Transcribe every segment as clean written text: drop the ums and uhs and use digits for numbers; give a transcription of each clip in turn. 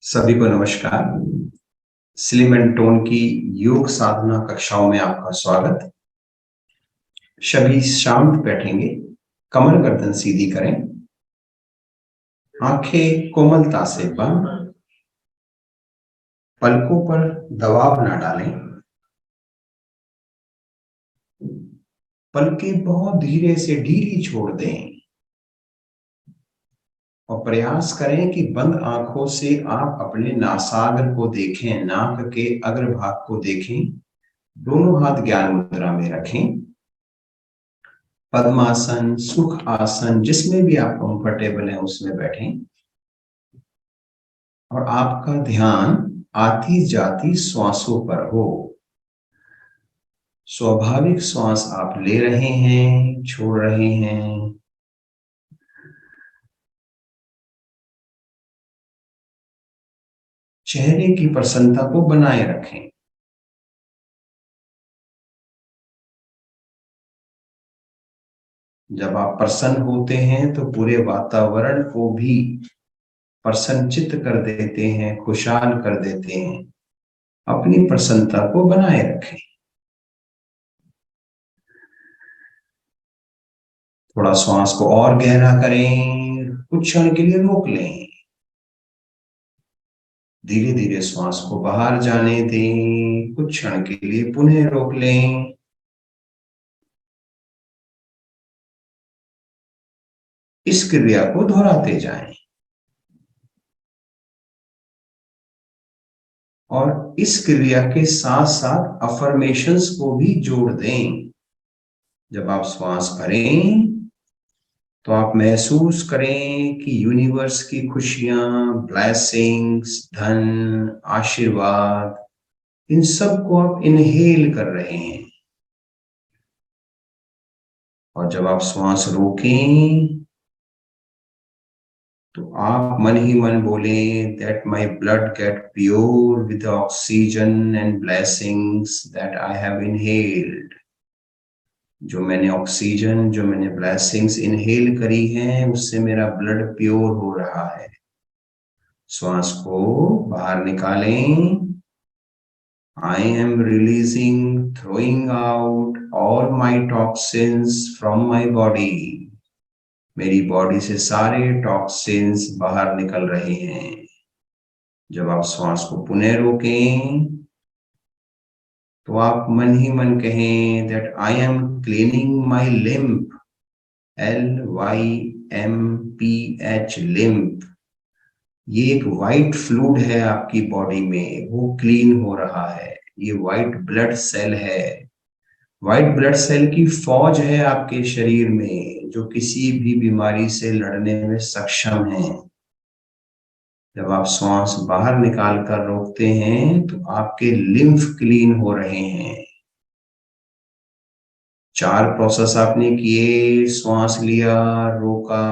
सभी को नमस्कार। स्लिम एंड टोन की योग साधना कक्षाओं में आपका स्वागत। सभी शांत बैठेंगे, कमर गर्दन सीधी करें, आंखें कोमलता से बंद, पलकों पर दबाव ना डालें, पलकें बहुत धीरे से ढीली छोड़ दें और प्रयास करें कि बंद आंखों से आप अपने नासाग्र को देखें, नाक के अग्रभाग को देखें। दोनों हाथ ज्ञान मुद्रा में रखें। पद्मासन, सुख आसन, जिसमें भी आप कंफर्टेबल हैं उसमें बैठें और आपका ध्यान आती जाती श्वासों पर हो। स्वाभाविक श्वास आप ले रहे हैं, छोड़ रहे हैं। चेहरे की प्रसन्नता को बनाए रखें। जब आप प्रसन्न होते हैं तो पूरे वातावरण को भी प्रसन्नचित्त कर देते हैं, खुशहाल कर देते हैं। अपनी प्रसन्नता को बनाए रखें। थोड़ा श्वास को और गहरा करें, कुछ क्षण के लिए रोक लें। धीरे धीरे श्वास को बाहर जाने दें, कुछ क्षण के लिए पुनः रोक लें। इस क्रिया को दोहराते जाएं और इस क्रिया के साथ साथ अफर्मेशंस को भी जोड़ दें। जब आप श्वास भरें तो आप महसूस करें कि यूनिवर्स की खुशियां, ब्लेसिंग्स, धन, आशीर्वाद, इन सब को आप इनहेल कर रहे हैं। और जब आप श्वास रोकें तो आप मन ही मन बोलें, that my blood get pure with oxygen and blessings that I have inhaled. जो मैंने ऑक्सीजन, जो मैंने ब्लेसिंग्स इनहेल करी हैं, उससे मेरा ब्लड प्योर हो रहा है। श्वास को बाहर निकालें। I am releasing, throwing out all my toxins from my body. मेरी बॉडी से सारे टॉक्सिन्स बाहर निकल रहे हैं। जब आप श्वास को पुनः रोकें तो आप मन ही मन कहें that I am cleaning my lymph, LYMPH, lymph. ये एक वाइट फ्लूइड है आपकी बॉडी में, वो क्लीन हो रहा है। ये वाइट ब्लड सेल है। व्हाइट ब्लड सेल की फौज है आपके शरीर में, जो किसी भी बीमारी से लड़ने में सक्षम है। जब आप श्वास बाहर निकाल कर रोकते हैं तो आपके लिम्फ क्लीन हो रहे हैं। 4 प्रोसेस आपने किए, श्वास लिया, रोका,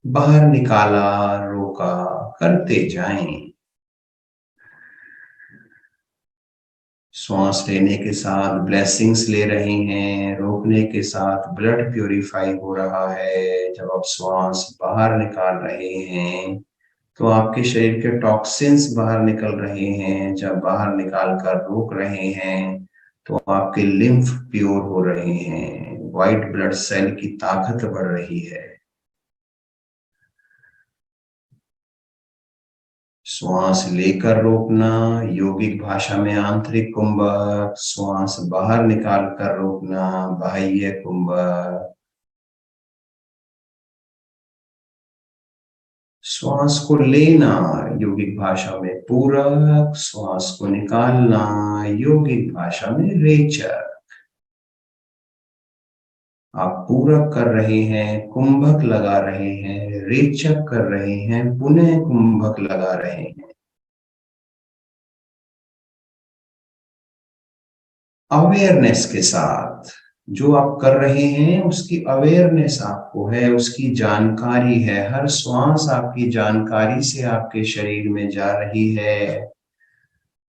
बाहर निकाला, रोका, करते जाएं। श्वास लेने के साथ ब्लेसिंग्स ले रहे हैं, रोकने के साथ ब्लड प्यूरिफाई हो रहा है। जब आप श्वास बाहर निकाल रहे हैं तो आपके शरीर के टॉक्सिन्स बाहर निकल रहे हैं। जब बाहर निकाल कर रोक रहे हैं तो आपके लिम्फ प्योर हो रहे हैं, व्हाइट ब्लड सेल की ताकत बढ़ रही है। श्वास लेकर रोकना, योगिक भाषा में आंतरिक कुंभक। श्वास बाहर निकाल कर रोकना, बाह्य कुंभक। श्वास को लेना, योगिक भाषा में पूरक। श्वास को निकालना, योगिक भाषा में रेचक। आप पूरक कर रहे हैं, कुंभक लगा रहे हैं, रेचक कर रहे हैं, पुनः कुंभक लगा रहे हैं। अवेयरनेस के साथ जो आप कर रहे हैं उसकी अवेयरनेस आपको है, उसकी जानकारी है। हर श्वास आपकी जानकारी से आपके शरीर में जा रही है।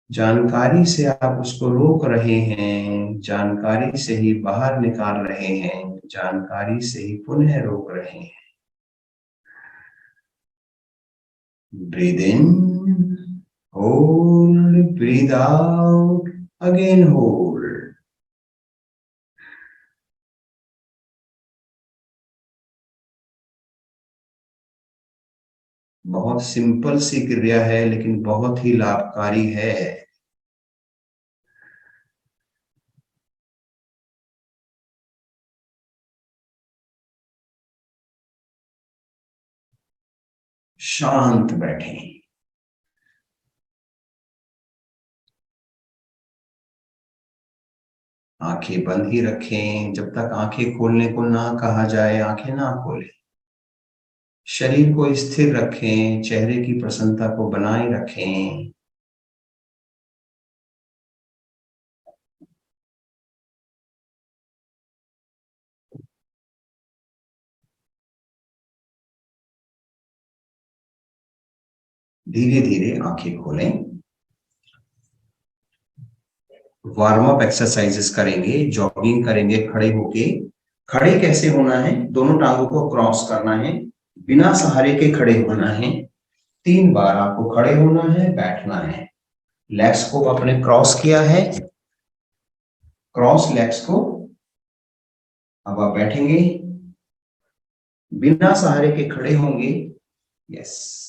जानकारी से आप उसको रोक रहे हैं, जानकारी से ही बाहर निकाल रहे हैं, जानकारी से ही पुनः रोक रहे हैं। Breathe in, hold, breathe out, again hold. बहुत सिंपल सी क्रिया है लेकिन बहुत ही लाभकारी है। शांत बैठें। आंखें बंद ही रखें, जब तक आंखें खोलने को ना कहा जाए आंखें ना खोलें। शरीर को स्थिर रखें, चेहरे की प्रसन्नता को बनाए रखें। धीरे धीरे आंखें खोलें। वार्म अप एक्सरसाइजेस करेंगे, जॉगिंग करेंगे खड़े होके। खड़े कैसे होना है? दोनों टांगों को क्रॉस करना है, बिना सहारे के खड़े होना है। 3 बार आपको खड़े होना है, बैठना है। लेग्स को अपने क्रॉस किया है, क्रॉस लेग्स को। अब आप बैठेंगे, बिना सहारे के खड़े होंगे। यस।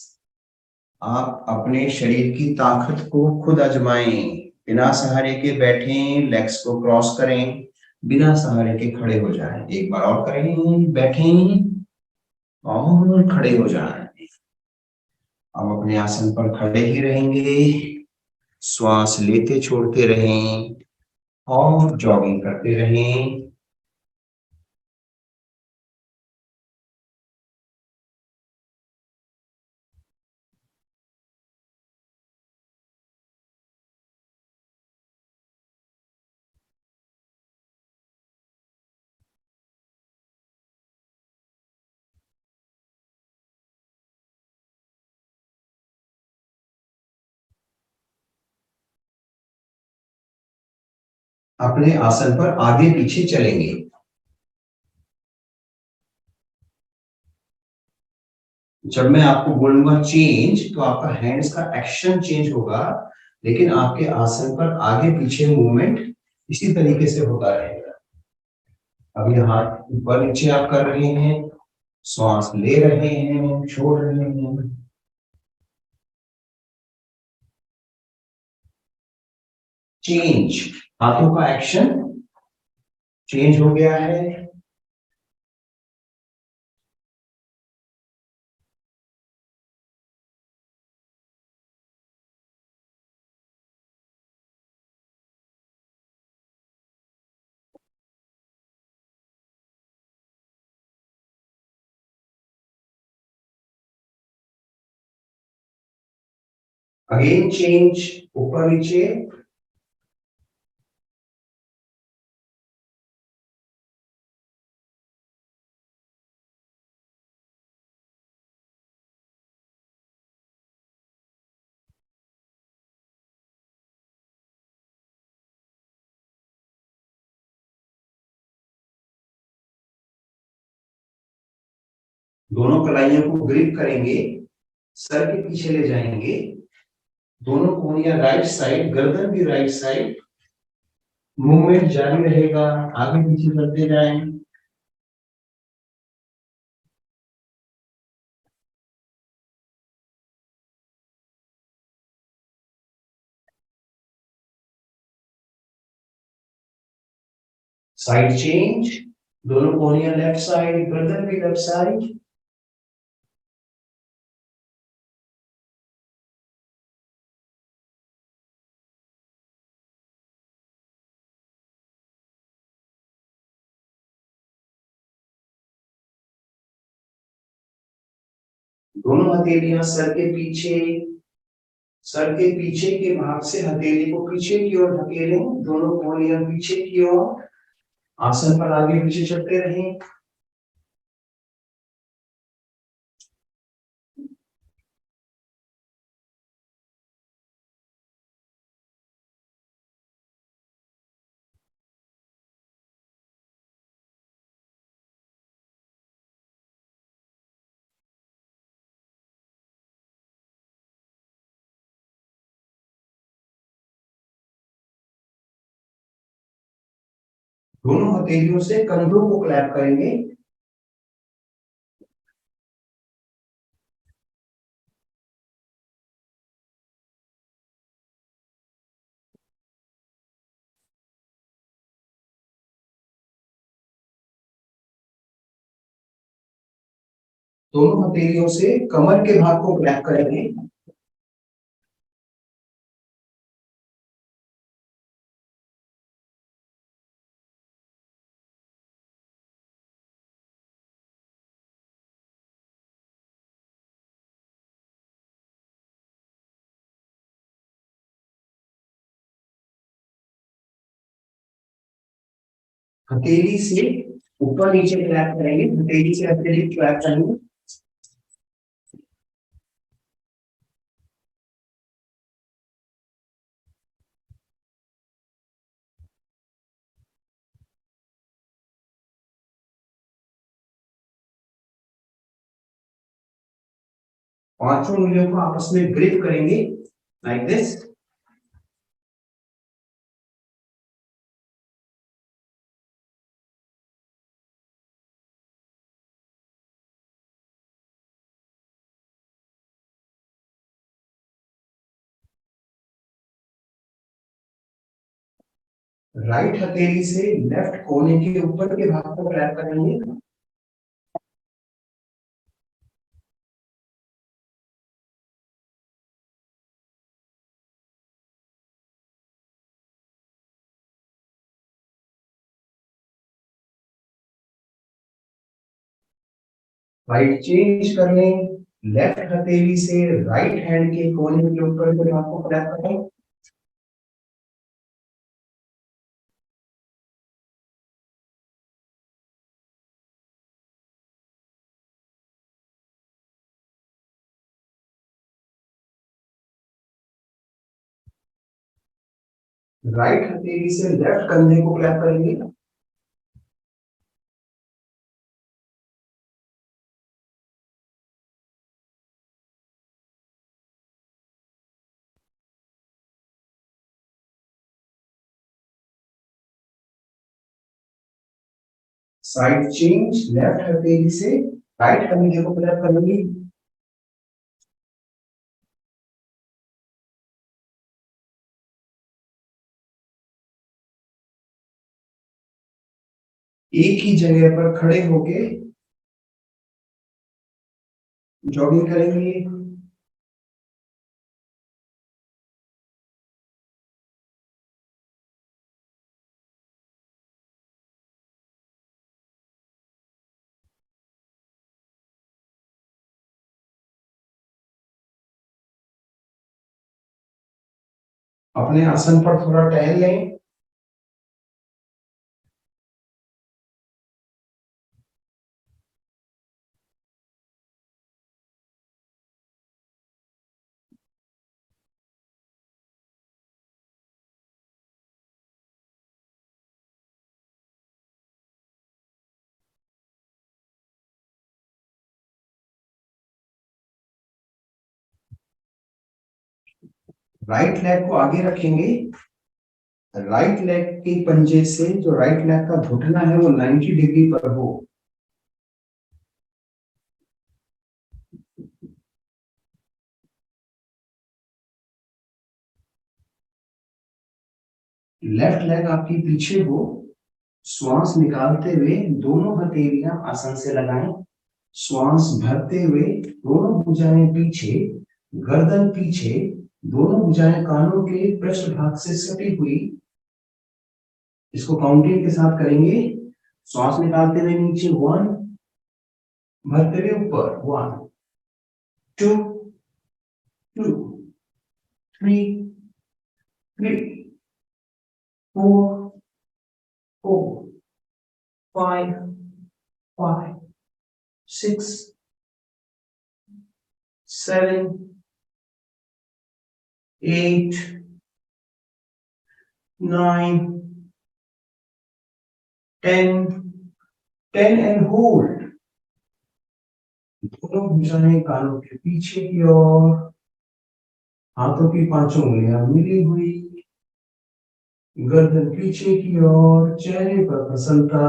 आप अपने शरीर की ताकत को खुद आजमाएं। बिना सहारे के बैठें, लेग्स को क्रॉस करें, बिना सहारे के खड़े हो जाएं। एक बार और करें, बैठें और खड़े हो जाएं। अब अपने आसन पर खड़े ही रहेंगे, श्वास लेते छोड़ते रहें और जॉगिंग करते रहें। अपने आसन पर आगे पीछे चलेंगे। जब मैं आपको बोलूंगा चेंज, तो आपका हैंड्स का एक्शन चेंज होगा, लेकिन आपके आसन पर आगे पीछे मूवमेंट इसी तरीके से होता रहेगा। अब ये हाथ ऊपर नीचे आप कर रहे हैं, श्वास ले रहे हैं, छोड़ रहे हैं। चेंज, हाथों का एक्शन चेंज हो गया है। अगेन चेंज, ऊपर नीचे। दोनों कलाइयों को ग्रिप करेंगे, सर के पीछे ले जाएंगे। दोनों कोहनियां राइट साइड, गर्दन भी राइट साइड। मूवमेंट जारी रहेगा, आगे पीछे करते जाएं। साइड चेंज, दोनों कोहनियां लेफ्ट साइड, गर्दन भी लेफ्ट साइड। दोनों हथेलियां सर के पीछे, सर के पीछे के भाग से हथेली को पीछे की ओर धकेलें। दोनों कोहनियां पीछे की ओर, आसन पर आगे पीछे चलते रहें। दोनों हथेलियों से कंधों को क्लैप करेंगे। दोनों हथेलियों से कमर के भाग को क्लैप करेंगे। हथेली से ऊपर नीचे क्लैप करेंगे, हथेली से हथेली क्लैप करेंगे। पांचों उंगलियों को आपस में ग्रिप करेंगे लाइक दिस। राइट हथेली से लेफ्ट कोने के ऊपर के भाग को क्लैप करेंगे। राइट चेंज कर लें। लेफ्ट हथेली से राइट हैंड के कोने के ऊपर के भाग को क्लैप करें। राइट हथेली से लेफ्ट कंधे को क्लैप करेंगे। Side change. लेफ्ट हथेली से राइट कंधे को क्लैप करेंगे। एक ही जगह पर खड़े होके जॉगिंग करेंगे। अपने आसन पर थोड़ा टहल लें। राइट लेग को आगे रखेंगे। राइट लेग के पंजे से जो राइट लेग का घुटना है वो 90 डिग्री पर हो। लेफ्ट लेग आपकी पीछे हो। श्वास निकालते हुए दोनों हथेलियां आसन से लगाएं। श्वास भरते हुए दोनों भुजाएं पीछे, गर्दन पीछे, दोनों भुजाएं कानों के पृष्ठभाग से सटी हुई। इसको काउंटिंग के साथ करेंगे। श्वास निकालते हुए नीचे 1, भरते हुए ऊपर 1, 2, 2, 3, 4, 4, 5, 5, 6, 7, 8, 9, 10, 10 and hold। दोनों भुजाएं कानों के पीछे की ओर, हाथों की पांचों उंगलियां मिली हुई। गर्दन पीछे की ओर, चेहरे पर प्रसन्नता।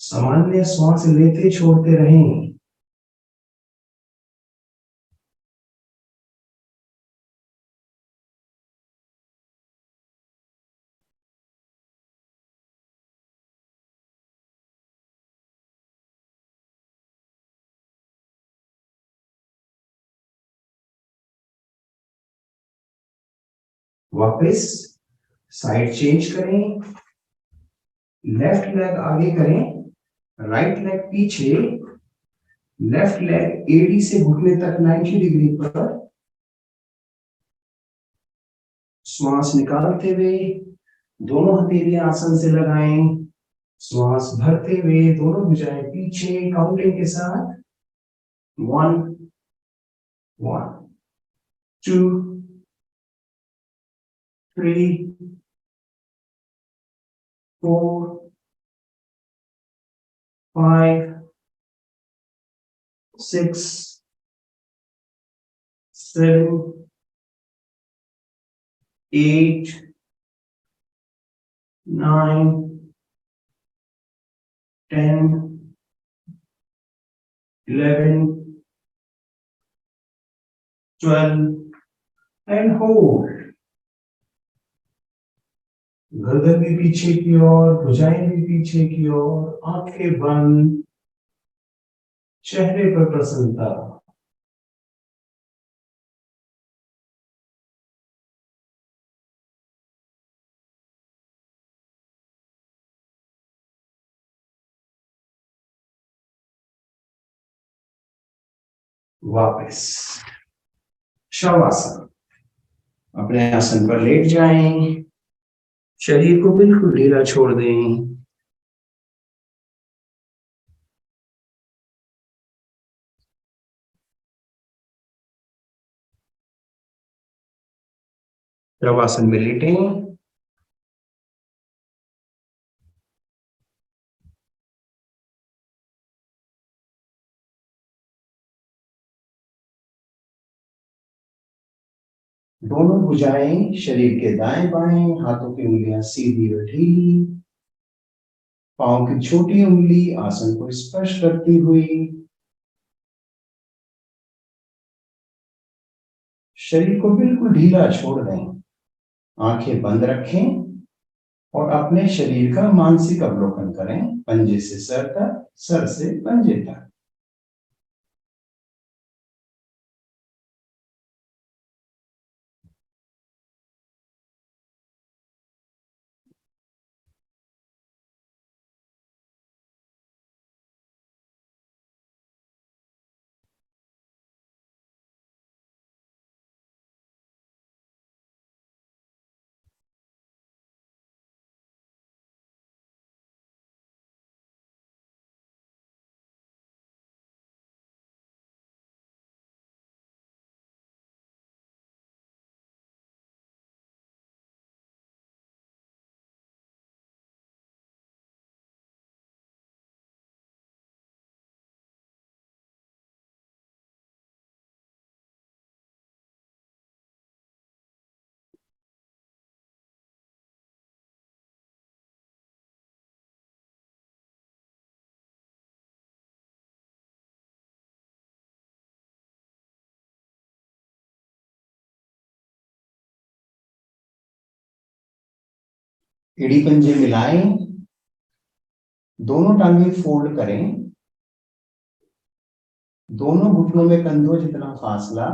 सामान्य श्वास लेते छोड़ते रहें। वापस साइड चेंज करें। लेफ्ट लेग आगे करें, राइट लेग पीछे। लेफ्ट लेग एडी से घुटने तक 90 डिग्री पर। श्वास निकालते हुए दोनों हथेलियां आसन से लगाएं। श्वास भरते हुए दोनों भुजाएं पीछे काउंटिंग के साथ। 1 1 2 3 4 5 6 7 8 9 10 11 12 and hold। गर्दन भी पीछे की ओर, भुजाएं भी पीछे की ओर, आंखें बंद, चेहरे पर प्रसन्नता। वापस शवासन। अपने आसन पर लेट जाएं। शरीर को बिल्कुल ढीला छोड़ दें। शवासन में लेटें। दोनों भुजाएं शरीर के दाएं बाएं, हाथों की उंगलियां सीधी और ढीली। पांव की छोटी उंगली आसन को स्पर्श करती हुई। शरीर को बिल्कुल ढीला छोड़ दें। आंखें बंद रखें और अपने शरीर का मानसिक अवलोकन करें, पंजे से सर तक, सर से पंजे तक। एड़ी पंजे मिलाएं। दोनों टांगें फोल्ड करें। दोनों घुटनों में कंधों जितना फासला।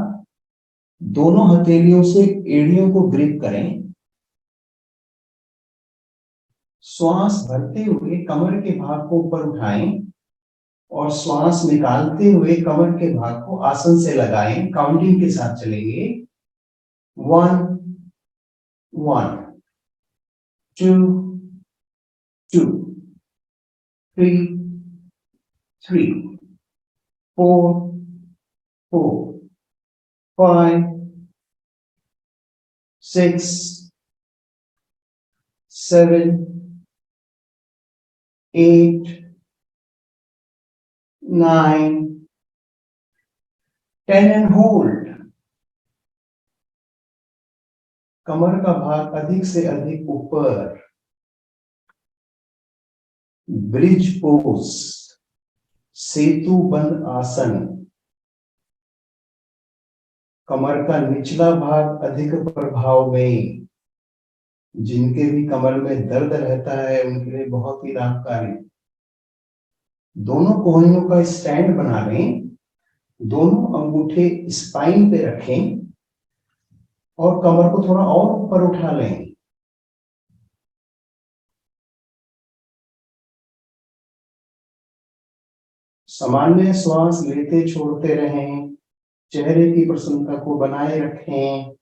दोनों हथेलियों से एड़ियों को ग्रिप करें। श्वास भरते हुए कमर के भाग को ऊपर उठाएं और श्वास निकालते हुए कमर के भाग को आसन से लगाएं। काउंटिंग के साथ चलेंगे। 1 1 2 2 3 3 4 4 5 6 7 8 9 10 and hold. कमर का भाग अधिक से अधिक ऊपर. ब्रिज पोज, सेतु बंद आसन. कमर का निचला भाग अधिक प्रभाव में. जिनके भी कमर में दर्द रहता है उनके लिए बहुत ही लाभकारी. दोनों कोहनियों का स्टैंड बना लें. दोनों अंगूठे स्पाइन पे रखें और कमर को थोड़ा और ऊपर उठा लें. सामान्य श्वास लेते छोड़ते रहें. चेहरे की प्रसन्नता को बनाए रखें.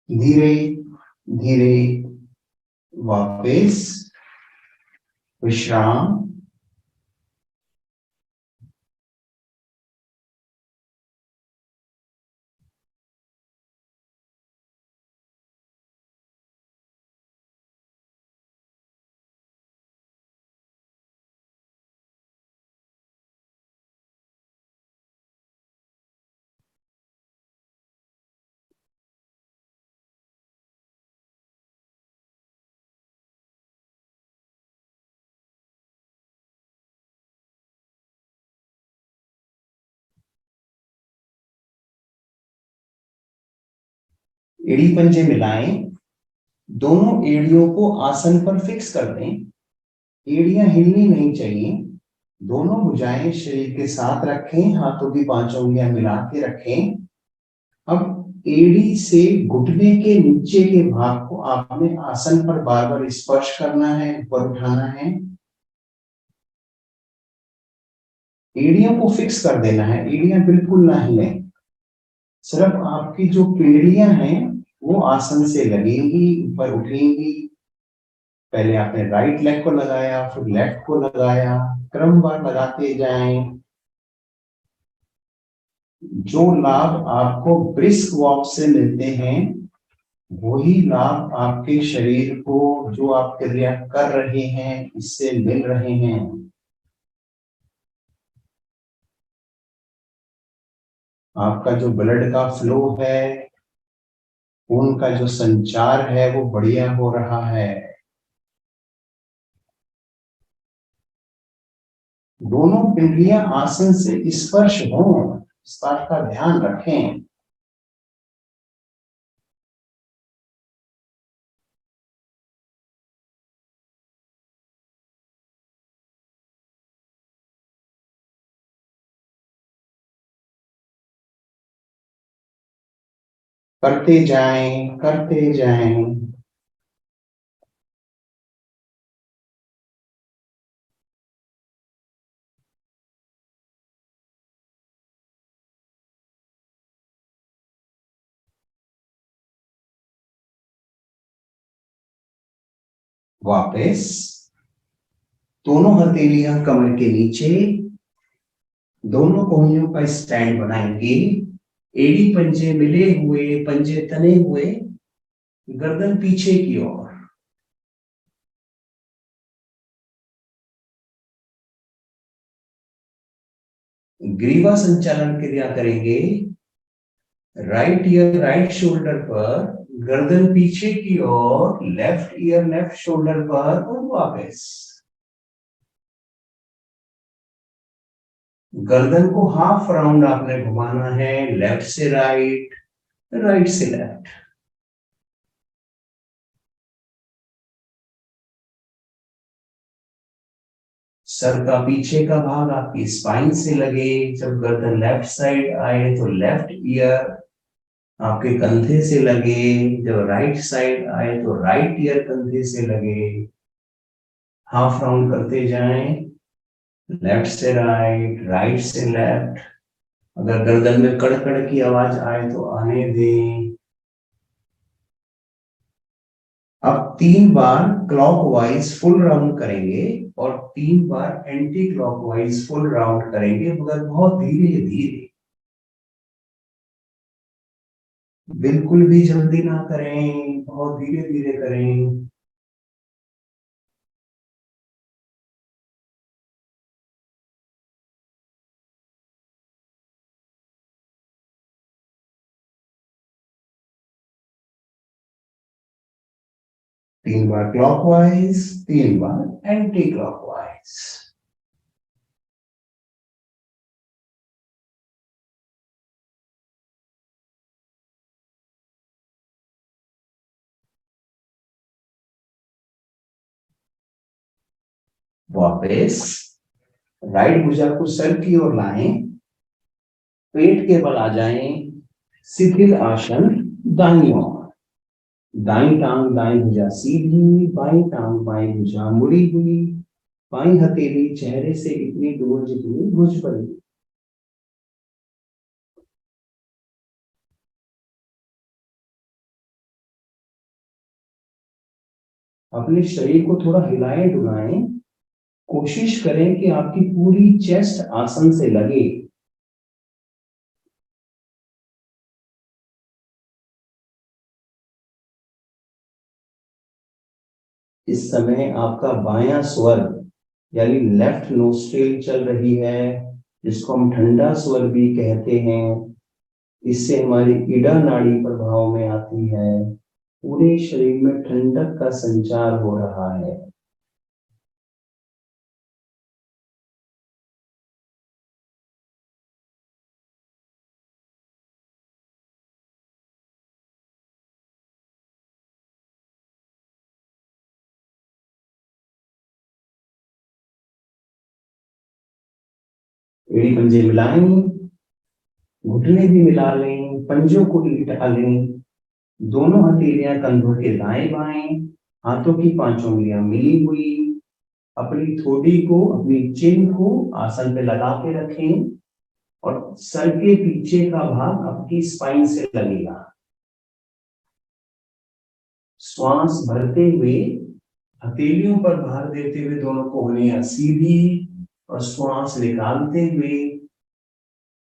धीरे धीरे वापस विश्राम. एड़ी पंजे मिलाएं. दोनों एड़ियों को आसन पर फिक्स कर दें. एड़ियां हिलनी नहीं चाहिए. दोनों भुजाएं शरीर के साथ रखें. हाथों की 5 उंगलियां मिला के रखें. अब एड़ी से घुटने के नीचे के भाग को आपने आसन पर बार बार स्पर्श करना है, ऊपर उठाना है. एड़ियों को फिक्स कर देना है. एड़ियां बिल्कुल ना हिलें. सिर्फ आपकी जो पीढ़ियां हैं वो आसन से लगेंगी, ऊपर उठेंगी. पहले आपने राइट लेग को लगाया, फिर लेफ्ट को लगाया. क्रमवार लगाते जाएं. जो लाभ आपको ब्रिस्क वॉक से मिलते हैं वही लाभ आपके शरीर को जो आप क्रिया कर रहे हैं इससे मिल रहे हैं. आपका जो ब्लड का फ्लो है, खून का जो संचार है वो बढ़िया हो रहा है. दोनों पिंडलियां आसन से स्पर्श हों, इस बात का ध्यान रखें. करते जाएं, करते जाएं. वापस दोनों हथेलियां कमर के नीचे. दोनों कोहनियों का स्टैंड बनाएंगे. एड़ी पंजे मिले हुए, पंजे तने हुए. गर्दन पीछे की ओर. ग्रीवा संचालन क्रिया करेंगे. राइट ईयर राइट शोल्डर पर, गर्दन पीछे की ओर. लेफ्ट ईयर लेफ्ट शोल्डर पर और वापस. गर्दन को हाफ राउंड आपने घुमाना है. लेफ्ट से राइट, राइट से लेफ्ट. सर का पीछे का भाग आपकी स्पाइन से लगे। जब गर्दन लेफ्ट साइड आए तो लेफ्ट ईयर आपके कंधे से लगे। जब राइट साइड आए तो राइट ईयर कंधे से लगे। हाफ राउंड करते जाएं, लेफ्ट से राइट, राइट से लेफ्ट। अगर गर्दन में कड़कड़ की आवाज आए तो आने दें। अब 3 बार क्लॉकवाइज फुल राउंड करेंगे और 3 बार एंटी क्लॉकवाइज फुल राउंड करेंगे, मगर बहुत धीरे धीरे। बिल्कुल भी जल्दी ना करें, बहुत धीरे धीरे करें। तीन बार क्लॉकवाइज, 3 बार एंटी क्लॉकवाइज। वापस राइट भुजा को सर की ओर लाएं, पेट के बल आ जाएं, शिथिल आसन दाईं ओर। दाईं टांग दाईं भुजा सीधी, बाईं टांग बाईं भुजा मुड़ी हुई, बाईं हथेली चेहरे से इतनी दूर जितनी भुज पर। अपने शरीर को थोड़ा हिलाएं डुलाएं। कोशिश करें कि आपकी पूरी चेस्ट आसन से लगे। इस समय आपका बायां स्वर यानी लेफ्ट नोस्ट्रिल चल रही है, जिसको हम ठंडा स्वर भी कहते हैं। इससे हमारी इड़ा नाड़ी प्रभाव में आती है। पूरे शरीर में ठंडक का संचार हो रहा है। एड़ी पंजे मिलाएं, घुटने भी मिला लें, पंजों को लिटा लें। दोनों हथेलियां कंधों के दाएं बाएं, हाथों की 5 उंगलियां मिली हुई। अपनी थोड़ी को, अपनी चिन को आसन पे लगा के रखें और सर के पीछे का भाग आपकी स्पाइन से लगेगा। श्वास भरते हुए हथेलियों पर भार देते हुए दोनों कोहनियां सीधी, और श्वास निकालते हुए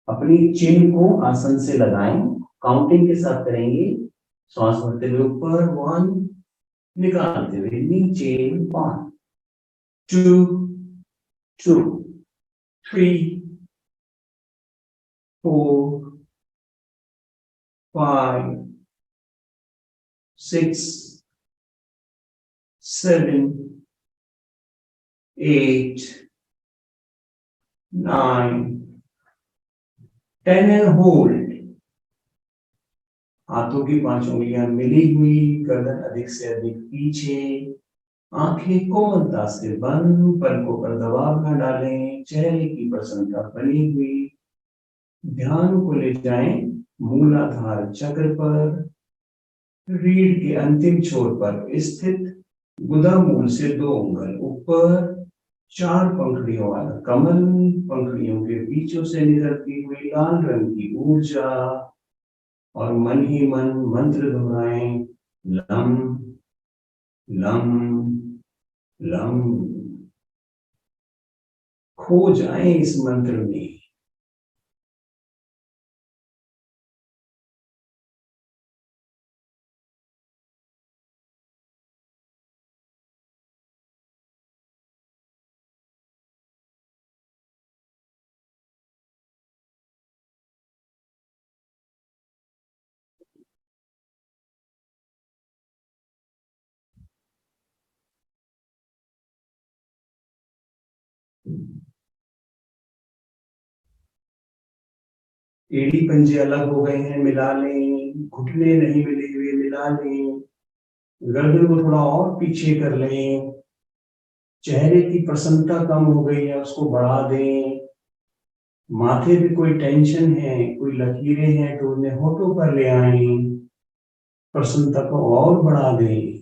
अपनी चिन को आसन से लगाएं। काउंटिंग के साथ करेंगे। श्वास भरते हुए ऊपर 1, निकालते हुए नीचे 1, 2, 2, 3, 4, 5, 6, 7, 8, 9, 10 and hold। हाथों की 5 उंगलियां मिली हुई, गर्दन अधिक से अधिक पीछे, आंखें कोमलता से बंद, पलकों पर दबाव न डालें, चेहरे की प्रसन्नता बनी हुई। ध्यान को ले जाएं मूलाधार चक्र पर। रीढ़ के अंतिम छोर पर स्थित गुदा मूल से 2 उंगल ऊपर, 4 पंखुड़ियों वाला कमल, पंखुड़ियों के बीचों से निकलती हुई लाल रंग की ऊर्जा, और मन ही मन मंत्र दोहराएं, लम लम लम। खो जाएं इस मंत्र में। एड़ी पंजे अलग हो गए हैं, मिला लें। घुटने नहीं मिले हुए, मिला लें। गर्दन को थोड़ा और पीछे कर लें। चेहरे की प्रसन्नता कम हो गई है, उसको बढ़ा दें। माथे पे कोई टेंशन है, कोई लकीरें हैं, तो उन्हें होठों पर ले आए, प्रसन्नता को और बढ़ा दें।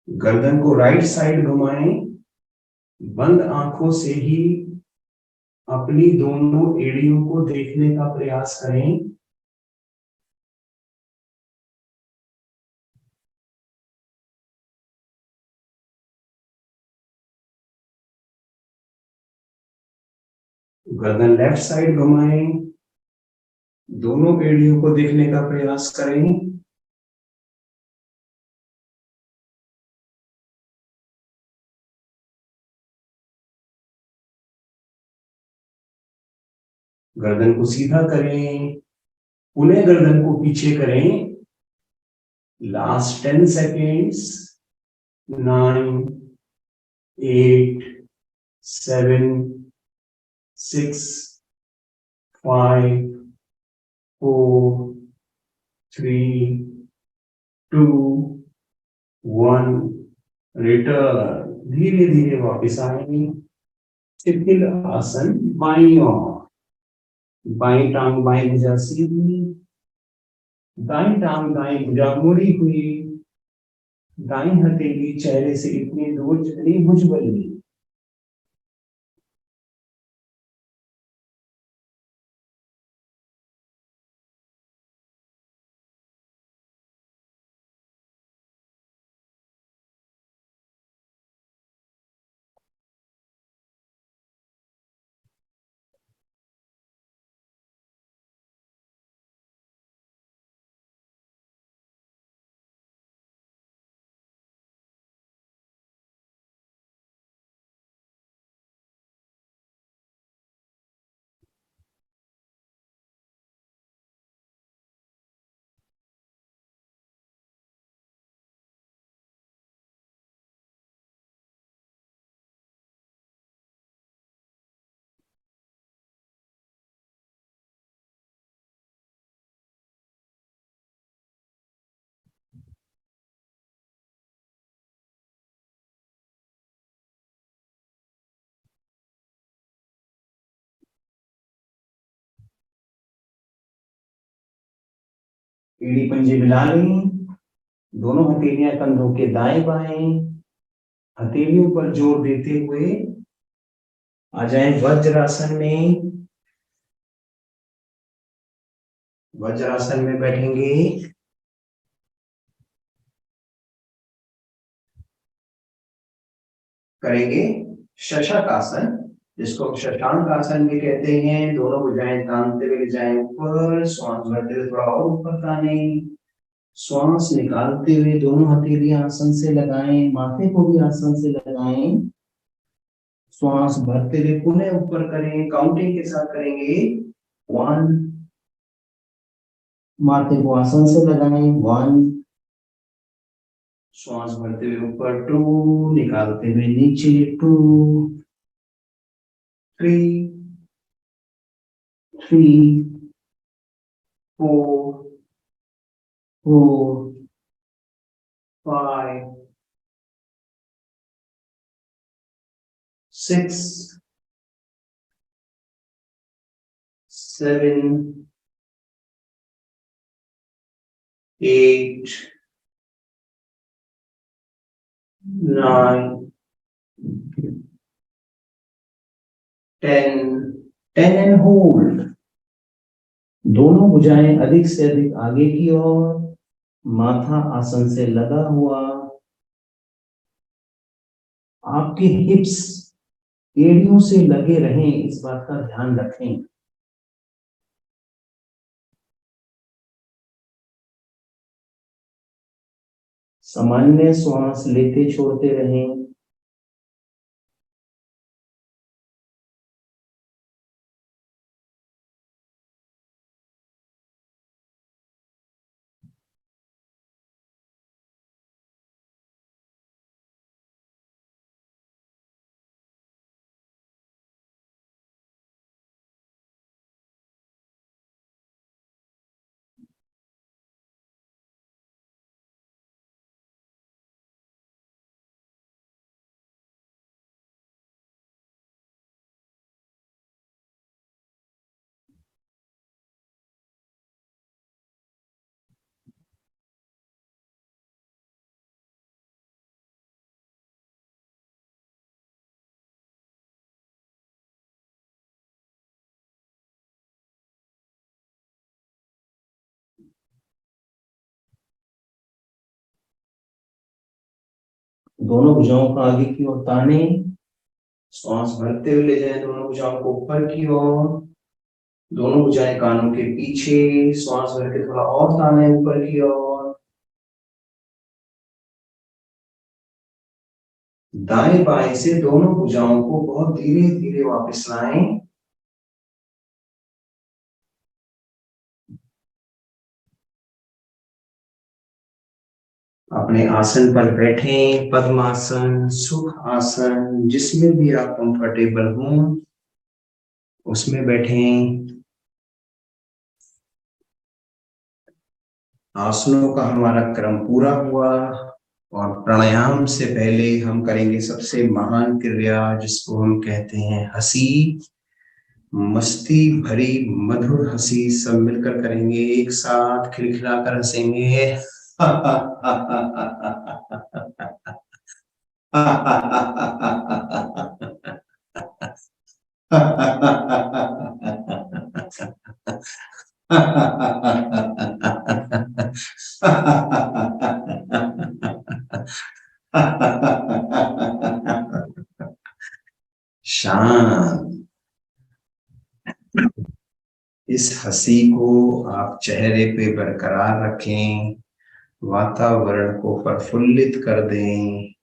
गर्दन को राइट साइड घुमाएं। बंद आंखों से ही अपनी दोनों एड़ियों को देखने का प्रयास करें। गर्दन लेफ्ट साइड घुमाएं, दोनों एड़ियों को देखने का प्रयास करें। गर्दन को सीधा करें, पुनः गर्दन को पीछे करें। Last 10 seconds. 9, 8, 7, 6, 5, 4, 3, 2, 1। रिटर्न। धीरे धीरे वापस आएंगे। शिथिल आसन बाईं ओर। बाईं टांग बाईं भुजा सीधी, दाईं टांग दाईं भुजा मुड़ी हुई, दाईं हथेली चेहरे से इतनी दूर जितनी भुजबल ली। एड़ी पंजे मिला लें। दोनों हथेलियां कंधों के दाएं बाएं, हथेलियों पर जोर देते हुए आ जाएं वज्रासन में। वज्रासन में बैठेंगे। करेंगे शशक आसन, जिसको शशांक आसन भी कहते हैं। दोनों भुजाएं तानते हुए ले जाएं ऊपर, श्वास भरते हुए थोड़ा और ऊपर ताने। श्वास निकालते हुए दोनों हथेलियां आसन से लगाएं, माथे को भी आसन से लगाएं। श्वास भरते हुए पुनः ऊपर करें, काउंटिंग के साथ करेंगे। 1, माथे को आसन से लगाएं। 1, श्वास भरते हुए ऊपर। 2, निकालते हुए नीचे। 2, 3, 4, 5, 6, 7, 8, 9, 10। 10 एंड होल्ड। दोनों भुजाएं अधिक से अधिक आगे की ओर, माथा आसन से लगा हुआ, आपके हिप्स एड़ियों से लगे रहें, इस बात का ध्यान रखें। सामान्य श्वास लेते छोड़ते रहें। दोनों भुजाओं को आगे की ओर ताने, श्वास भरते हुए ले जाएं दोनों भुजाओं को ऊपर की ओर। दोनों भुजाएं कानों के पीछे, श्वास भर के थोड़ा और ताने ऊपर की ओर। दाएं बाएं से दोनों भुजाओं को बहुत धीरे धीरे वापस लाएं। अपने आसन पर बैठें, पद्मासन, सुख आसन, जिसमें भी आप कंफर्टेबल हों उसमें बैठें। आसनों का हमारा क्रम पूरा हुआ और प्राणायाम से पहले हम करेंगे सबसे महान क्रिया, जिसको हम कहते हैं हंसी। मस्ती भरी मधुर हंसी सब मिलकर करेंगे, एक साथ खिलखिलाकर हंसेंगे। शांत। इस हंसी को आप चेहरे पे बरकरार रखें, वातावरण को प्रफुल्लित कर दें,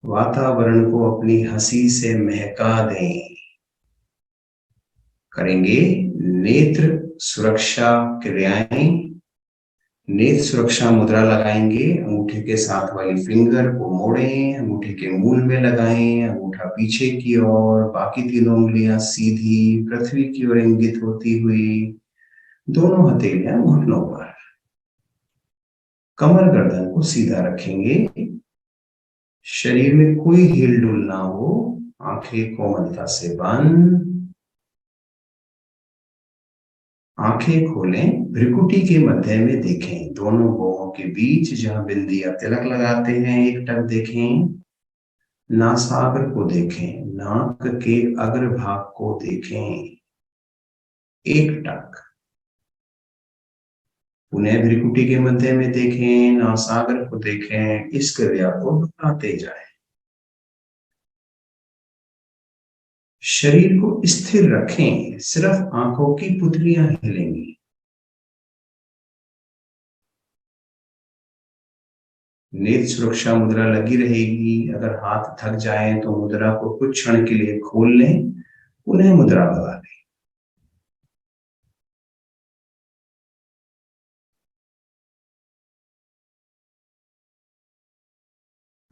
वातावरण को अपनी हंसी से महका दें। करेंगे नेत्र सुरक्षा क्रियाएं। नेत्र सुरक्षा मुद्रा लगाएंगे, अंगूठे के साथ वाली फिंगर को मोड़ें, अंगूठे के मूल में लगाएं, अंगूठा पीछे की ओर, बाकी तीनों उंगलियां सीधी पृथ्वी की ओर इंगित होती हुई, दोनों हथेलियां घुटनों पर। कमर गर्दन को सीधा रखेंगे, शरीर में कोई हिल डुल ना हो, आंखें कोमलता से बंद। आंखें खोलें, भ्रिकुटी के मध्य में देखें, दोनों भौहों के बीच जहां बिंदी या तिलक लगाते हैं एक टक देखें। नासाग्र को देखें, नाक के अग्रभाग को देखें, एक टक। पुनः भ्रिकुटी के मध्य में देखें, नासाग्र को देखें। इस क्रिया को दोहराते जाएं। शरीर को स्थिर रखें, सिर्फ आंखों की पुतलियां हिलेंगी। नेत्र सुरक्षा मुद्रा लगी रहेगी। अगर हाथ थक जाए तो मुद्रा को कुछ क्षण के लिए खोल लें, पुनः मुद्रा लगा लें।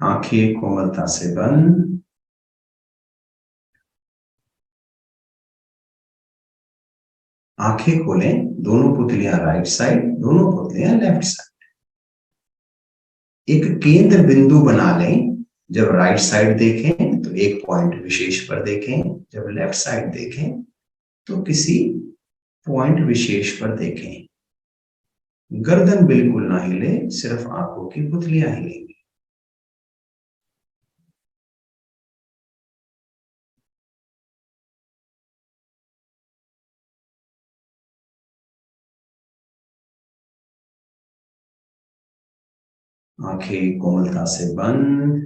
आंखें कोमलता से बंद। आंखें खोलें, दोनों पुतलियां राइट साइड, दोनों पुतलियां लेफ्ट साइड। एक केंद्र बिंदु बना लें। जब राइट साइड देखें तो एक पॉइंट विशेष पर देखें, जब लेफ्ट साइड देखें तो किसी पॉइंट विशेष पर देखें। गर्दन बिल्कुल ना हिले, सिर्फ आंखों की पुतलियां हिलेंगी। आंखें कोमलता से बंद।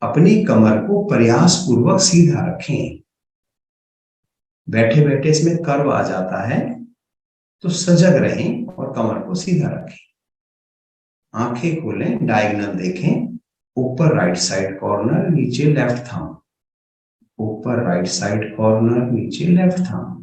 अपनी कमर को प्रयास पूर्वक सीधा रखें। बैठे बैठे इसमें कर्व आ जाता है, तो सजग रहें और कमर को सीधा रखें। आंखें खोलें, डायगोनल देखें। ऊपर राइट साइड कॉर्नर, नीचे लेफ्ट थंब। ऊपर राइट साइड कॉर्नर, नीचे लेफ्ट थंब।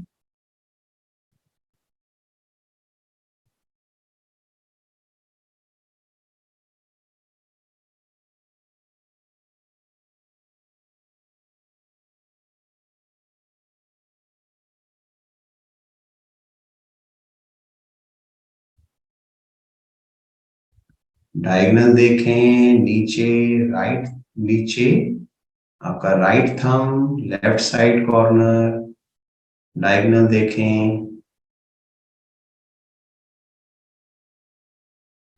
डायगोनल देखें, नीचे राइट, नीचे आपका right thumb, left side corner. Diagonal देखें,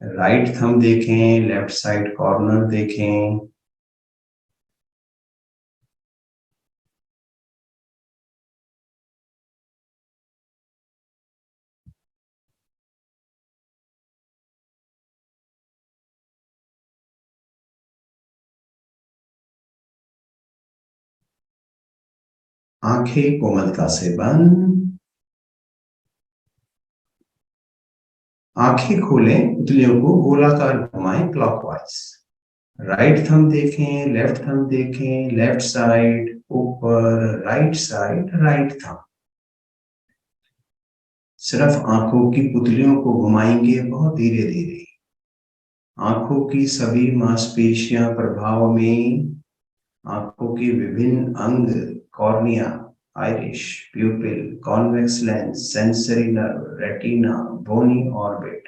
राइट थंब देखें, लेफ्ट साइड कॉर्नर देखें। आंखें कोमलता से बंद। आंखें खोलें, उंगलियों को गोलाकार घुमाएं क्लॉकवाइज। राइट थंब देखें, लेफ्ट थंब देखें, लेफ्ट साइड, ऊपर, राइट साइड, राइट थंब। सिर्फ आंखों की पुतलियों को घुमाएंगे बहुत धीरे धीरे। आंखों की सभी मांसपेशियां प्रभाव में। आंखों के विभिन्न अंग, cornea, iris, pupil, convex lens, sensory nerve, retina, bony orbit,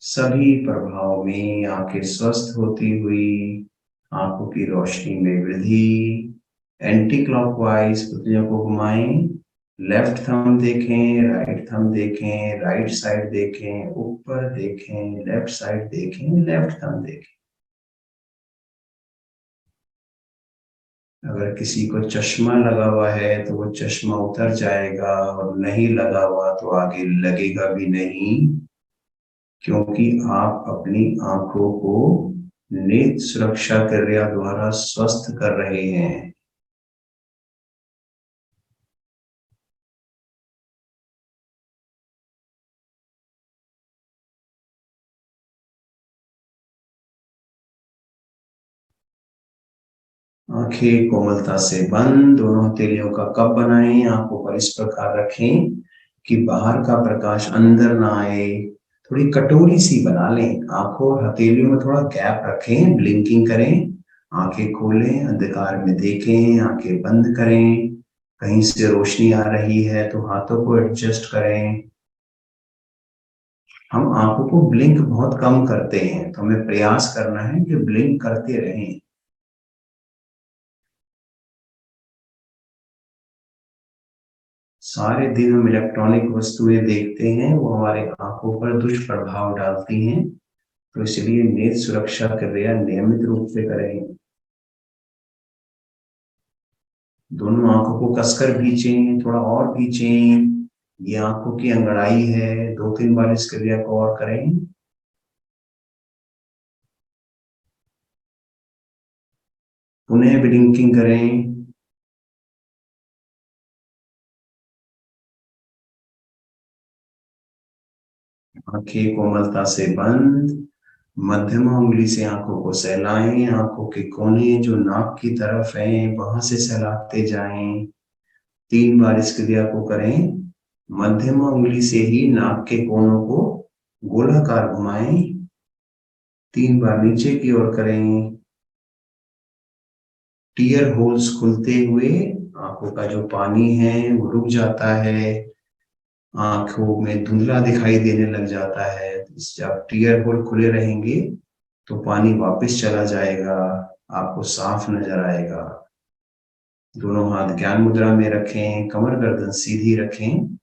सभी प्रभाव में आंखें स्वस्थ होती हुई आंखों की रोशनी में वृद्धि। एंटी क्लॉकवाइज पुतलियों को घुमाएं। लेफ्ट थंब देखें, राइट थंब देखें, राइट साइड देखें, ऊपर देखें, लेफ्ट साइड देखें, लेफ्ट थंब देखें। अगर किसी को चश्मा लगा हुआ है तो वो चश्मा उतर जाएगा, और नहीं लगा हुआ तो आगे लगेगा भी नहीं, क्योंकि आप अपनी आंखों को नेत्र सुरक्षा क्रिया द्वारा स्वस्थ कर रहे हैं। आंखें कोमलता से बंद। दोनों हथेलियों का कप बनाएं, आंखों पर इस प्रकार रखें कि बाहर का प्रकाश अंदर ना आए। थोड़ी कटोरी सी बना लें। आंखों और हथेलियों में थोड़ा गैप रखें, ब्लिंकिंग करें। आंखें खोलें, अंधकार में देखें, आंखें बंद करें। कहीं से रोशनी आ रही है तो हाथों को एडजस्ट करें। हम आंखों को ब्लिंक बहुत कम करते हैं, तो हमें प्रयास करना है कि ब्लिंक करते रहें। सारे दिन हम इलेक्ट्रॉनिक वस्तुएं देखते हैं, वो हमारे आंखों पर दुष्प्रभाव डालती हैं, तो इसलिए नेत्र सुरक्षा क्रिया नियमित रूप से करें। दोनों आंखों को कसकर खींचें, थोड़ा और खींचें। ये आंखों की अंगड़ाई है, 2-3 बार इस क्रिया को और करें। पुनः ब्लिंकिंग करें। आंखें कोमलता से बंद। मध्यमा उंगली से आंखों को सहलाएं। आंखों के कोने जो नाक की तरफ हैं वहां से सहलाते जाएं। 3 बार इस क्रिया को करें। मध्यमा उंगली से ही नाक के कोनों को गोलाकार घुमाएं। 3 बार नीचे की ओर करें। टीयर होल्स खुलते हुए आंखों का जो पानी है वो रुक जाता है, आंखों में धुंधला दिखाई देने लग जाता है। जब टीयर होल खुले रहेंगे तो पानी वापस चला जाएगा, आपको साफ नजर आएगा। दोनों हाथ ज्ञान मुद्रा में रखें, कमर गर्दन सीधी रखें।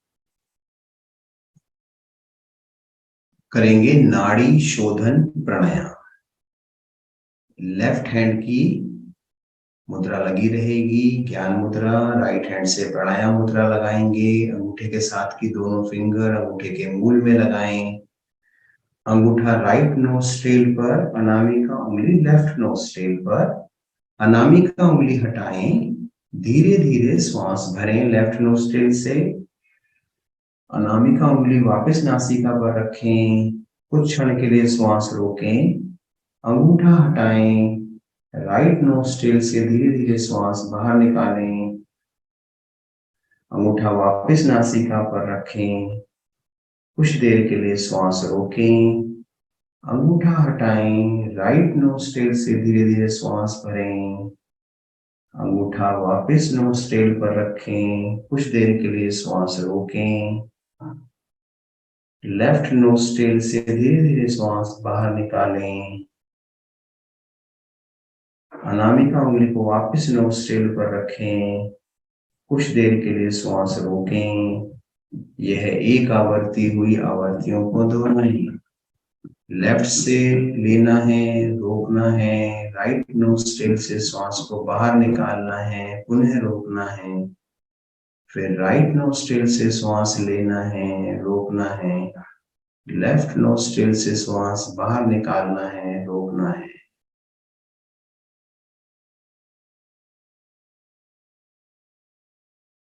करेंगे नाड़ी शोधन प्राणायाम। लेफ्ट हैंड की मुद्रा लगी रहेगी, ज्ञान मुद्रा। राइट हैंड से प्राणायाम मुद्रा लगाएंगे। अंगूठे के साथ की दोनों फिंगर अंगूठे के मूल में लगाएं। अंगूठा राइट नोस्ट्रेल पर, अनामिका उंगली लेफ्ट नोस्ट्रेल पर। अनामिका उंगली हटाएं, धीरे धीरे श्वास भरें लेफ्ट नोस्ट्रेल से। अनामिका उंगली वापस नासिका पर रखें, कुछ क्षण के लिए श्वास रोकें। अंगूठा हटाएं, राइट नोस्ट्रेल से धीरे धीरे श्वास बाहर निकालें। अंगूठा वापस नासिका पर रखें, कुछ देर के लिए श्वास रोकें। अंगूठा हटाएं, राइट नोस्ट्रेल से धीरे धीरे श्वास भरें। अंगूठा वापस नोस्ट्रेल पर रखें, कुछ देर के लिए श्वास रोकें। लेफ्ट नोस्ट्रेल से धीरे धीरे श्वास बाहर निकालें। अनामिका उंगली को वापस नोस्ट्रेल पर रखें, कुछ देर के लिए श्वास रोकें। यह एक आवर्ती हुई, आवर्तियों को दोहराएं। लेफ्ट से लेना है, रोकना है, राइट नोस्ट्रेल से श्वास को बाहर निकालना है, पुनः रोकना है। फिर राइट नोस्ट्रेल से श्वास लेना है, रोकना है। लेफ्ट नोस्ट्रेल से श्वास बाहर निकालना है, रोकना है।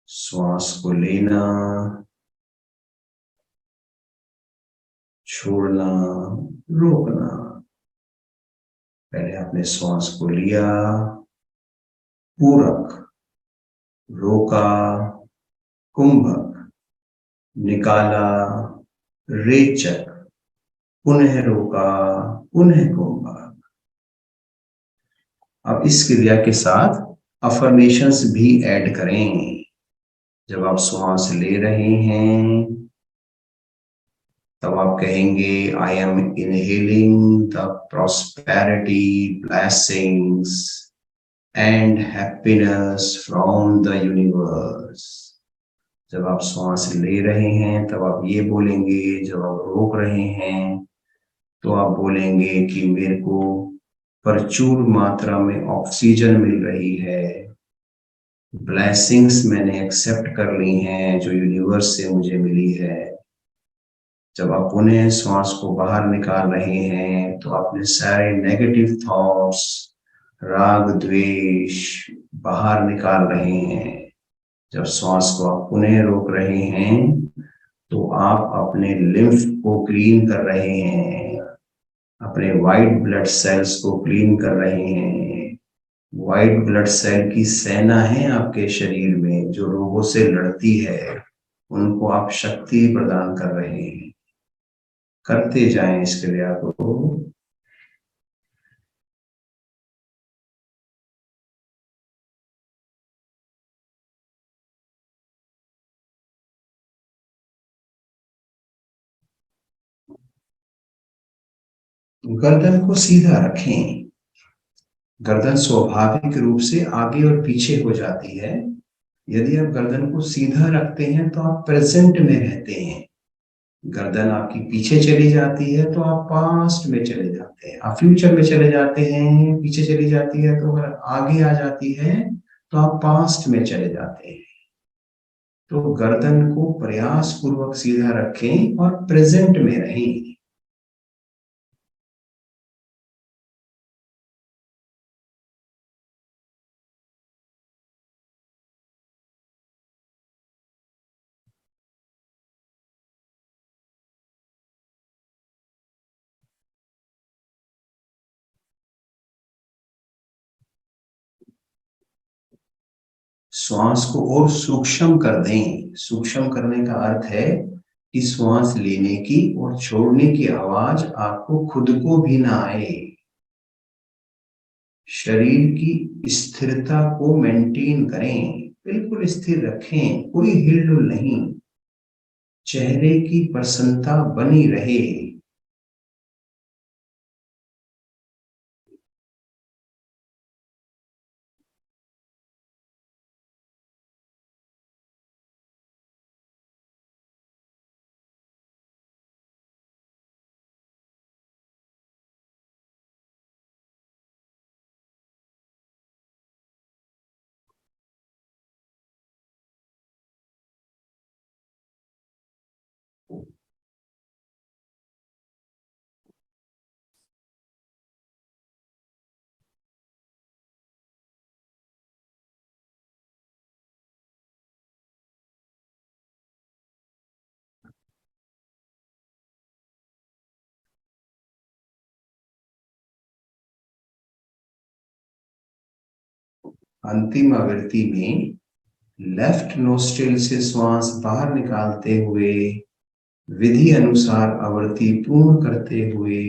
श्वास को लेना, छोड़ना, रोकना। पहले आपने श्वास को लिया, पूरक, रोका, कुंभक, निकाला, रेचक, पुनः रोका, पुनः कुंभक। अब इस क्रिया के साथ अफर्मेशंस भी ऐड करें। जब आप श्वास ले रहे हैं तब आप कहेंगे, I am inhaling the prosperity, blessings and happiness from the universe. जब आप श्वास ले रहे हैं तब आप ये बोलेंगे। जब आप रोक रहे हैं तो आप बोलेंगे कि मेरे को प्रचुर मात्रा में ऑक्सीजन मिल रही है, ब्लेसिंग्स मैंने एक्सेप्ट कर ली हैं जो यूनिवर्स से मुझे मिली है। जब आप पुनः श्वास को बाहर निकाल रहे हैं तो अपने सारे नेगेटिव थॉट्स, राग द्वेष बाहर निकाल रहे हैं। जब श्वास को आप पुनः रोक रहे हैं तो आप अपने लिम्फ को क्लीन कर रहे हैं, अपने वाइट ब्लड सेल्स को क्लीन कर रहे हैं। वाइट ब्लड सेल की सेना है आपके शरीर में जो रोगों से लड़ती है, उनको आप शक्ति प्रदान कर रहे हैं। करते जाएं इस क्रिया को। गर्दन को सीधा रखें। गर्दन स्वाभाविक रूप से आगे और पीछे हो जाती है। यदि आप गर्दन को सीधा रखते हैं तो आप प्रेजेंट में रहते हैं। गर्दन आपकी पीछे चली जाती है तो आप पास्ट में चले जाते हैं। आप फ्यूचर में चले जाते हैं, पीछे चली जाती है तो अगर आगे आ जाती है तो आप पास्ट में चले जाते हैं। तो गर्दन को प्रयास पूर्वक सीधा रखें और प्रेजेंट में रहें। श्वास को और सूक्ष्म कर दें। सूक्ष्म करने का अर्थ है कि श्वास लेने की और छोड़ने की आवाज आपको खुद को भी ना आए। शरीर की स्थिरता को मेंटेन करें, बिल्कुल स्थिर रखें, कोई हिलडुल नहीं। चेहरे की प्रसन्नता बनी रहे। अंतिम आवृत्ति में लेफ्ट नोस्ट्रिल से श्वास बाहर निकालते हुए विधि अनुसार आवृत्ति पूर्ण करते हुए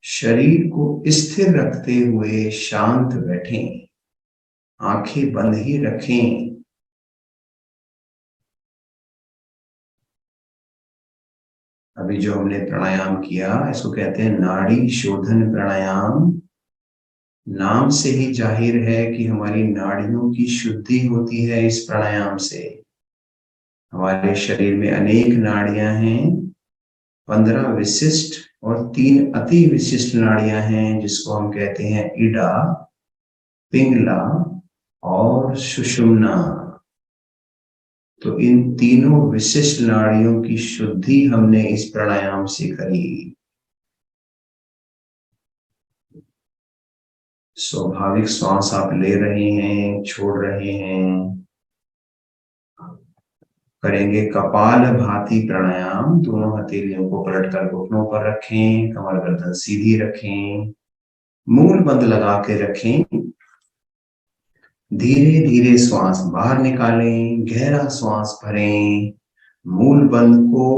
शरीर को स्थिर रखते हुए शांत बैठें, आंखें बंद ही रखें। अभी जो हमने प्राणायाम किया इसको कहते हैं नाड़ी शोधन प्राणायाम। नाम से ही जाहिर है कि हमारी नाड़ियों की शुद्धि होती है इस प्राणायाम से। हमारे शरीर में अनेक नाड़ियां हैं, 15 विशिष्ट और 3 अति विशिष्ट नाड़ियां हैं जिसको हम कहते हैं इडा, पिंगला और सुषुम्ना। तो इन तीनों विशिष्ट नाड़ियों की शुद्धि हमने इस प्राणायाम से करी। स्वाभाविक श्वास आप ले रहे हैं, छोड़ रहे हैं। करेंगे कपाल भाती प्राणायाम। दोनों हथेलियों को पलटकर घुटनों पर रखें, कमर गर्दन सीधी रखें, मूल बंद लगा के रखें। धीरे धीरे श्वास बाहर निकालें, गहरा श्वास भरें, मूल बंद को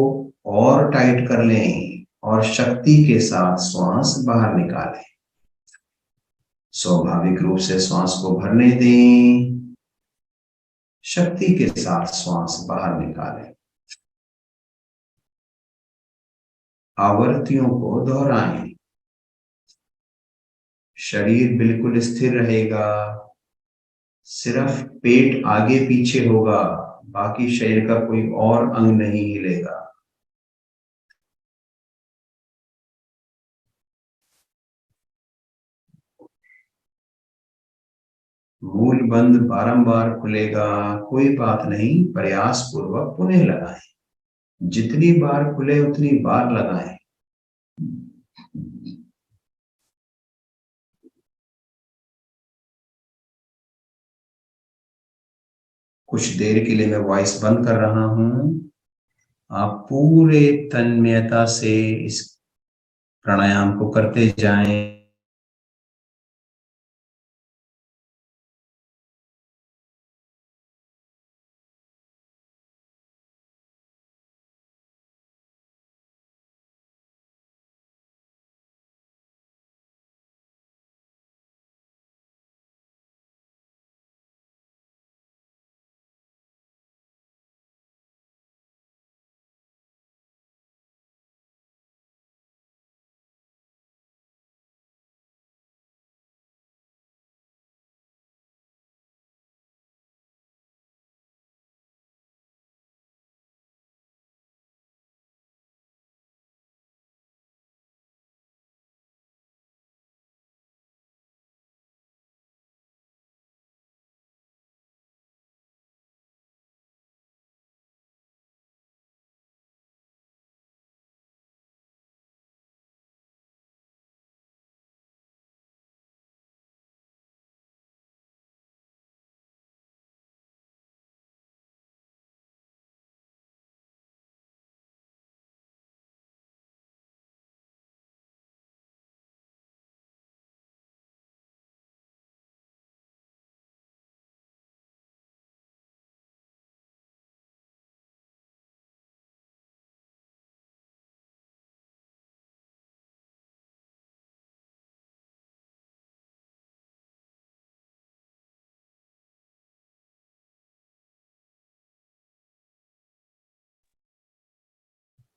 और टाइट कर लें और शक्ति के साथ श्वास बाहर निकालें। स्वाभाविक रूप से श्वास को भरने दें, शक्ति के साथ श्वास बाहर निकालें। आवृत्तियों को दोहराएं। शरीर बिल्कुल स्थिर रहेगा, सिर्फ पेट आगे पीछे होगा, बाकी शरीर का कोई और अंग नहीं हिलेगा। मूल बंद बारंबार खुलेगा, कोई बात नहीं, प्रयास पूर्वक पुनः लगाएं। जितनी बार खुले उतनी बार लगाएं। कुछ देर के लिए मैं वॉइस बंद कर रहा हूं। आप पूरे तन्मयता से इस प्राणायाम को करते जाएं।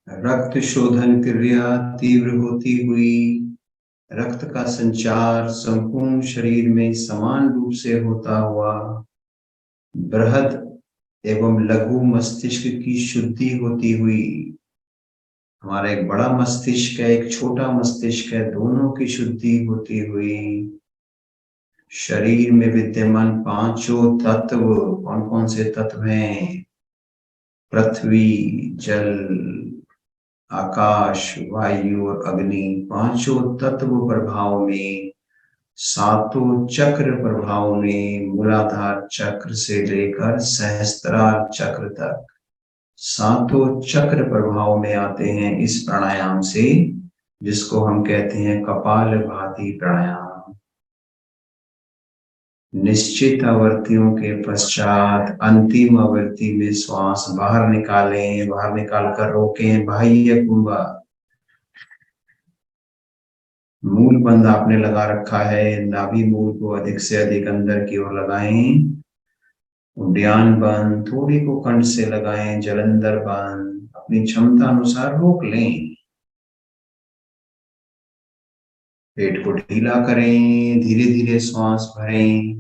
रक्त शोधन क्रिया तीव्र होती हुई रक्त का संचार संपूर्ण शरीर में समान रूप से होता हुआ बृहद एवं लघु मस्तिष्क की शुद्धि होती हुई, हमारा एक बड़ा मस्तिष्क है, एक छोटा मस्तिष्क है, दोनों की शुद्धि होती हुई शरीर में विद्यमान पांचों तत्व, कौन कौन से तत्व हैं? पृथ्वी, जल, आकाश, वायु और अग्नि, पांचों तत्व प्रभाव में, सातों चक्र प्रभाव में, मूलाधार चक्र से लेकर सहस्त्रार चक्र तक सातों चक्र प्रभाव में आते हैं इस प्राणायाम से, जिसको हम कहते हैं कपालभाति प्राणायाम। निश्चित आवृत्तियों के पश्चात अंतिम आवृत्ति में श्वास बाहर निकालें, बाहर निकालकर रोकें। बाह्य कुंभ, मूल बंद आपने लगा रखा है, नाभि मूल को अधिक से अधिक अंदर की ओर लगाएं। उद्यान बंद थोड़ी को कंठ से लगाएं। जलंधर बंद अपनी क्षमता अनुसार रोक लें। पेट को ढीला करें, धीरे धीरे श्वास भरें।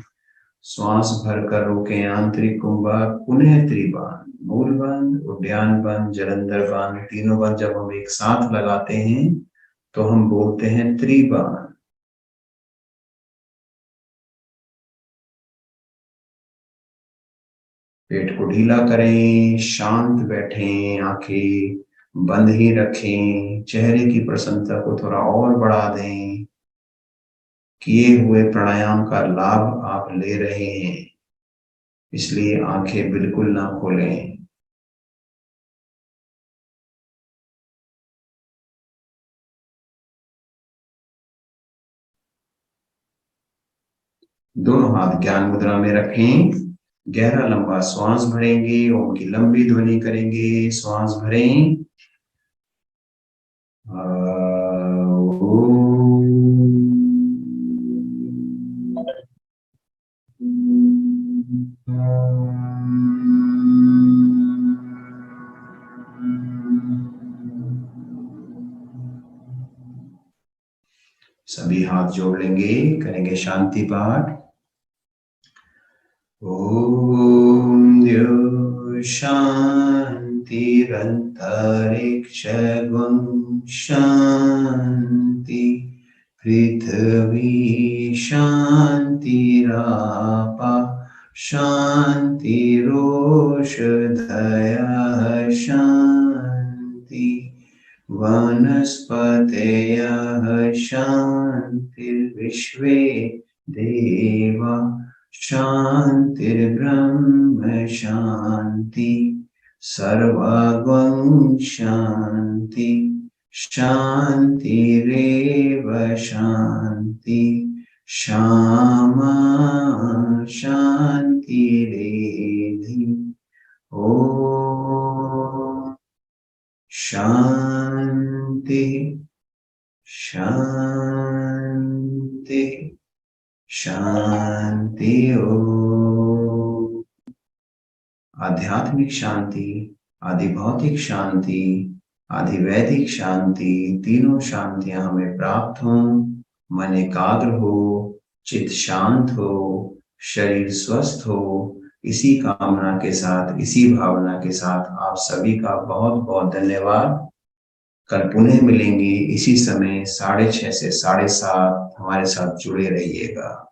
श्वास भरकर रोकें। आंतरिक कुंभक, पुनः त्रिबान, मूल बंद, उद्यान बंद, जलंधर बंद, तीनों बंद जब हम एक साथ लगाते हैं तो हम बोलते हैं त्रिबान। पेट को ढीला करें, शांत बैठें, आंखें बंद ही रखें। चेहरे की प्रसन्नता को थोड़ा और बढ़ा दें। किए हुए प्राणायाम का लाभ आप ले रहे हैं, इसलिए आंखें बिल्कुल ना खोलें। दोनों हाथ ज्ञान मुद्रा में रखें। गहरा लंबा श्वास भरेंगे, ओम की लंबी ध्वनि करेंगे। श्वास भरें। सभी हाथ जोड़ लेंगे, करेंगे शांति पाठ। ओम द्यो शांतिरंतरिक्षगुं शांति, पृथ्वी शांतिरापा शांतिरोषधयः शांति, वनस्पतयः शांतिर्विश्वे देवा शांतिर्ब्रह्म शांति, सर्वगं शांति शांतिरेव शांति, श्यामा शांतिरेधि। ओम शांति शांति शांति। ओम आध्यात्मिक शांति, आधिभौतिक शांति, आधिवैदिक शांति, तीनों शांतियां हमें प्राप्त हों। मन एकाग्र हो, चित्त शांत हो, शरीर स्वस्थ हो। इसी कामना के साथ, इसी भावना के साथ आप सभी का बहुत बहुत धन्यवाद। कल पुनः मिलेंगे इसी समय 6:30 से 7:30। हमारे साथ जुड़े रहिएगा।